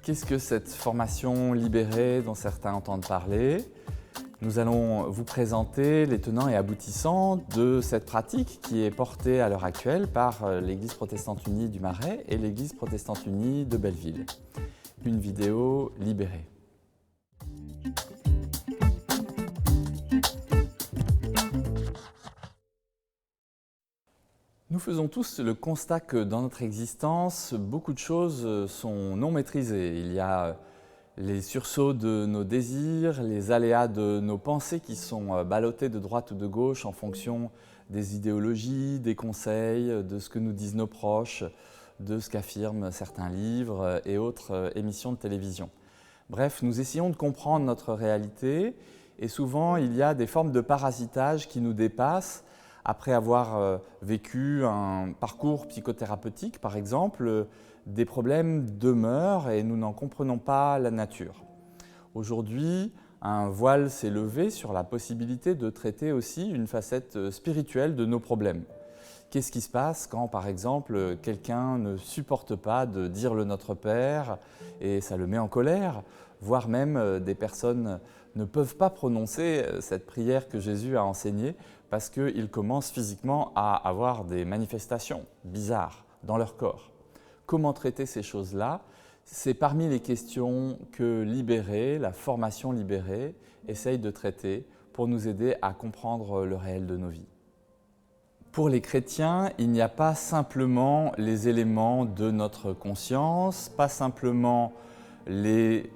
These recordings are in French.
Qu'est-ce que cette formation libérée dont certains entendent parler? Nous allons vous présenter les tenants et aboutissants de cette pratique qui est portée à l'heure actuelle par l'Église protestante unie du Marais et l'Église protestante unie de Belleville. Une vidéo libérée. Nous faisons tous le constat que dans notre existence, beaucoup de choses sont non maîtrisées. Il y a les sursauts de nos désirs, les aléas de nos pensées qui sont ballottés de droite ou de gauche en fonction des idéologies, des conseils, de ce que nous disent nos proches, de ce qu'affirment certains livres et autres émissions de télévision. Bref, nous essayons de comprendre notre réalité et souvent il y a des formes de parasitage qui nous dépassent. Après avoir vécu un parcours psychothérapeutique, par exemple, des problèmes demeurent et nous n'en comprenons pas la nature. Aujourd'hui, un voile s'est levé sur la possibilité de traiter aussi une facette spirituelle de nos problèmes. Qu'est-ce qui se passe quand, par exemple, quelqu'un ne supporte pas de dire le Notre Père et ça le met en colère, voire même des personnes ne peuvent pas prononcer cette prière que Jésus a enseignée parce qu'ils commencent physiquement à avoir des manifestations bizarres dans leur corps. Comment traiter ces choses-là? C'est parmi les questions que Libéré, la formation Libérée, essaye de traiter pour nous aider à comprendre le réel de nos vies. Pour les chrétiens, il n'y a pas simplement les éléments de notre conscience, pas simplement les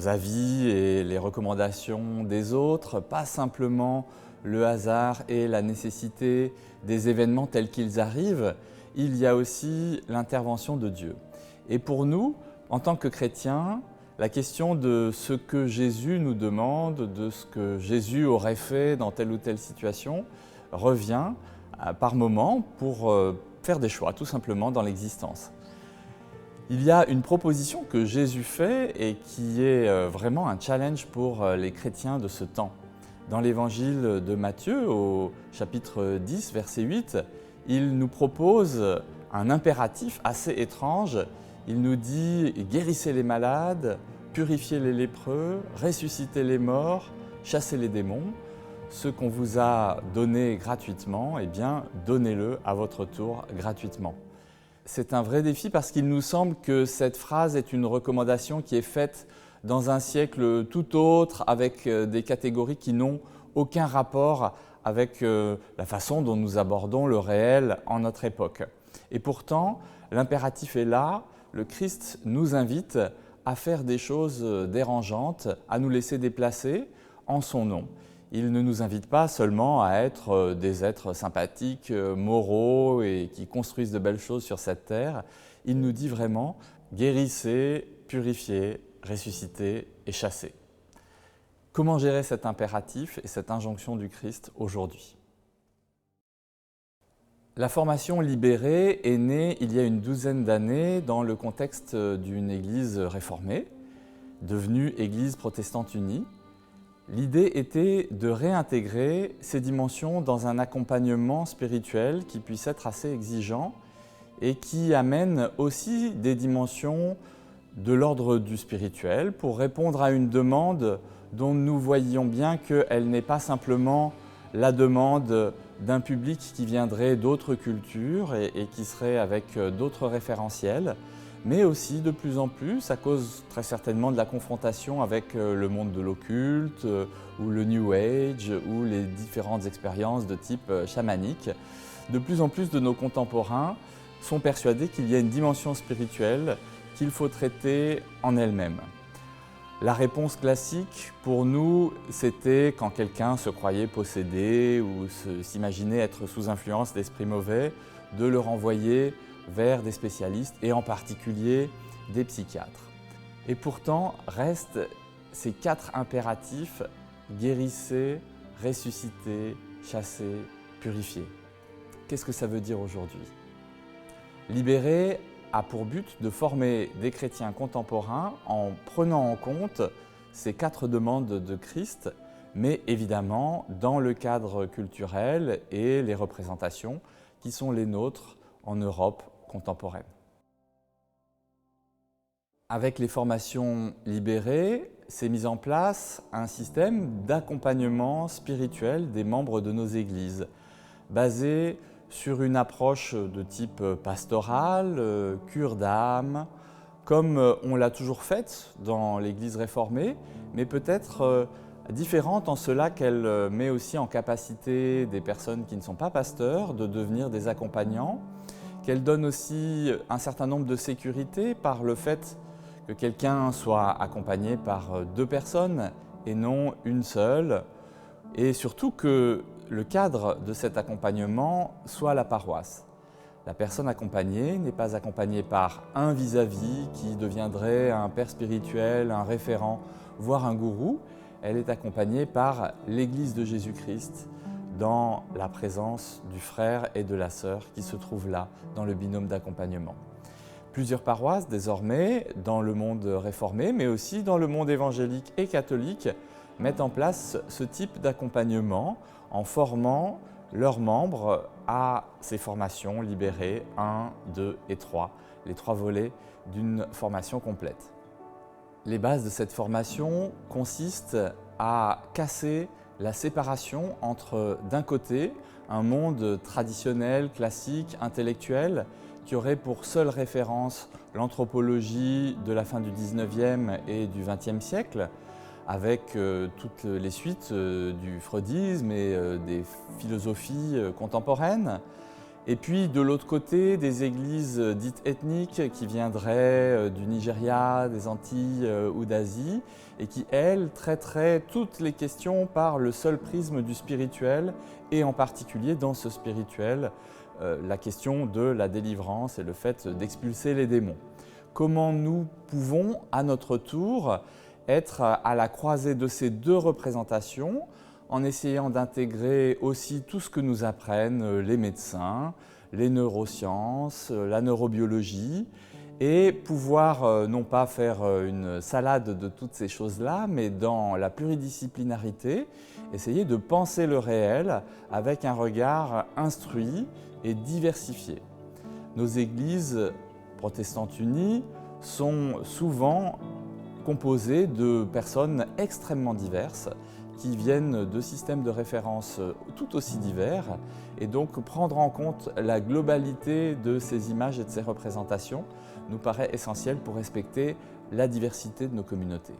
avis et les recommandations des autres, pas simplement le hasard et la nécessité des événements tels qu'ils arrivent, il y a aussi l'intervention de Dieu. Et pour nous, en tant que chrétiens, la question de ce que Jésus nous demande, de ce que Jésus aurait fait dans telle ou telle situation, revient par moments pour faire des choix, tout simplement, dans l'existence. Il y a une proposition que Jésus fait et qui est vraiment un challenge pour les chrétiens de ce temps. Dans l'évangile de Matthieu, au chapitre 10, verset 8, il nous propose un impératif assez étrange. Il nous dit « Guérissez les malades, purifiez les lépreux, ressuscitez les morts, chassez les démons. Ce qu'on vous a donné gratuitement, eh bien, donnez-le à votre tour gratuitement. » C'est un vrai défi parce qu'il nous semble que cette phrase est une recommandation qui est faite dans un siècle tout autre, avec des catégories qui n'ont aucun rapport avec la façon dont nous abordons le réel en notre époque. Et pourtant, l'impératif est là, le Christ nous invite à faire des choses dérangeantes, à nous laisser déplacer en son nom. Il ne nous invite pas seulement à être des êtres sympathiques, moraux et qui construisent de belles choses sur cette terre. Il nous dit vraiment « guérissez, purifiez, ressuscitez et chassez ». Comment gérer cet impératif et cette injonction du Christ aujourd'hui? La formation libérée est née il y a une douzaine d'années dans le contexte d'une église réformée, devenue Église protestante unie. L'idée était de réintégrer ces dimensions dans un accompagnement spirituel qui puisse être assez exigeant et qui amène aussi des dimensions de l'ordre du spirituel pour répondre à une demande dont nous voyions bien qu'elle n'est pas simplement la demande d'un public qui viendrait d'autres cultures et qui serait avec d'autres référentiels, mais aussi de plus en plus, à cause très certainement de la confrontation avec le monde de l'occulte ou le New Age ou les différentes expériences de type chamanique, de plus en plus de nos contemporains sont persuadés qu'il y a une dimension spirituelle qu'il faut traiter en elle-même. La réponse classique pour nous, c'était quand quelqu'un se croyait possédé ou s'imaginait être sous influence d'esprits mauvais, de le renvoyer vers des spécialistes et en particulier des psychiatres. Et pourtant restent ces 4 impératifs: guérissez, ressuscitez, chassez, purifiez. Qu'est-ce que ça veut dire aujourd'hui? Libéré a pour but de former des chrétiens contemporains en prenant en compte ces 4 demandes de Christ, mais évidemment dans le cadre culturel et les représentations qui sont les nôtres en Europe contemporaine. Avec les formations libérées, s'est mis en place un système d'accompagnement spirituel des membres de nos églises, basé sur une approche de type pastoral, cure d'âme, comme on l'a toujours faite dans l'Église réformée, mais peut-être différente en cela qu'elle met aussi en capacité des personnes qui ne sont pas pasteurs de devenir des accompagnants, qu'elle donne aussi un certain nombre de sécurité par le fait que quelqu'un soit accompagné par deux personnes et non une seule, et surtout que le cadre de cet accompagnement soit la paroisse. La personne accompagnée n'est pas accompagnée par un vis-à-vis qui deviendrait un père spirituel, un référent, voire un gourou. Elle est accompagnée par l'Église de Jésus-Christ dans la présence du frère et de la sœur qui se trouvent là, dans le binôme d'accompagnement. Plusieurs paroisses désormais, dans le monde réformé, mais aussi dans le monde évangélique et catholique, mettent en place ce type d'accompagnement en formant leurs membres à ces formations libérées 1, 2 et 3, les 3 volets d'une formation complète. Les bases de cette formation consistent à casser la séparation entre, d'un côté, un monde traditionnel, classique, intellectuel, qui aurait pour seule référence l'anthropologie de la fin du 19e et du 20e siècle, avec toutes les suites du freudisme et des philosophies contemporaines. Et puis de l'autre côté, des églises dites ethniques qui viendraient du Nigeria, des Antilles ou d'Asie et qui, elles, traiteraient toutes les questions par le seul prisme du spirituel et en particulier dans ce spirituel, la question de la délivrance et le fait d'expulser les démons. Comment nous pouvons, à notre tour, être à la croisée de ces deux représentations en essayant d'intégrer aussi tout ce que nous apprennent les médecins, les neurosciences, la neurobiologie, et pouvoir non pas faire une salade de toutes ces choses-là, mais dans la pluridisciplinarité, essayer de penser le réel avec un regard instruit et diversifié. Nos églises protestantes unies sont souvent composées de personnes extrêmement diverses qui viennent de systèmes de référence tout aussi divers et donc prendre en compte la globalité de ces images et de ces représentations nous paraît essentiel pour respecter la diversité de nos communautés.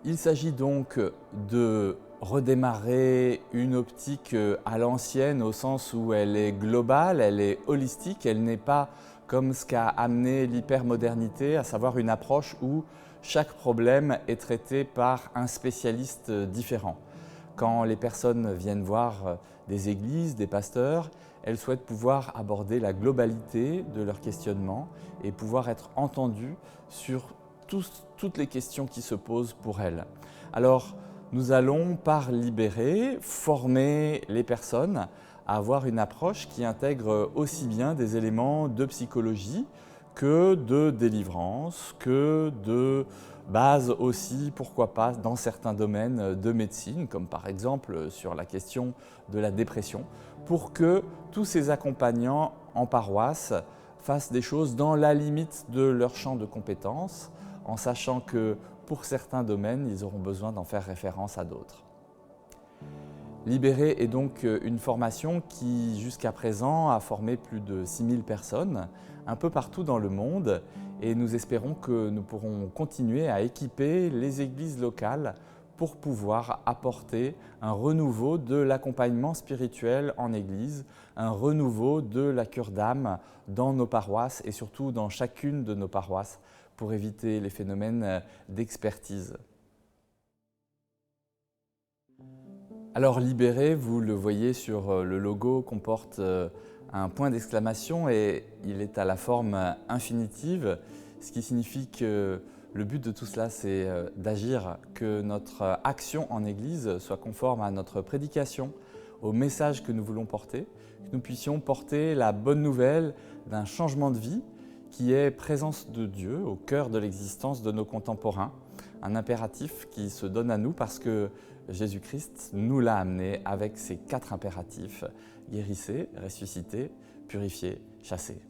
Il s'agit donc de redémarrer une optique à l'ancienne au sens où elle est globale, elle est holistique, elle n'est pas comme ce qu'a amené l'hypermodernité, à savoir une approche où chaque problème est traité par un spécialiste différent. Quand les personnes viennent voir des églises, des pasteurs, elles souhaitent pouvoir aborder la globalité de leurs questionnements et pouvoir être entendues sur toutes les questions qui se posent pour elles. Alors, nous allons, par Libéré, former les personnes à avoir une approche qui intègre aussi bien des éléments de psychologie que de délivrance, que de base aussi, pourquoi pas, dans certains domaines de médecine, comme par exemple sur la question de la dépression, pour que tous ces accompagnants en paroisse fassent des choses dans la limite de leur champ de compétences, en sachant que pour certains domaines, ils auront besoin d'en faire référence à d'autres. Libéré est donc une formation qui, jusqu'à présent, a formé plus de 6000 personnes, un peu partout dans le monde, et nous espérons que nous pourrons continuer à équiper les églises locales pour pouvoir apporter un renouveau de l'accompagnement spirituel en église, un renouveau de la cure d'âme dans nos paroisses et surtout dans chacune de nos paroisses pour éviter les phénomènes d'expertise. Alors Libéré, vous le voyez sur le logo, comporte un point d'exclamation et il est à la forme infinitive, ce qui signifie que le but de tout cela, c'est d'agir, que notre action en Église soit conforme à notre prédication, au message que nous voulons porter, que nous puissions porter la bonne nouvelle d'un changement de vie qui est présence de Dieu au cœur de l'existence de nos contemporains, un impératif qui se donne à nous parce que Jésus-Christ nous l'a amené avec ces 4 impératifs: guérissez, ressuscitez, purifiez, chassez.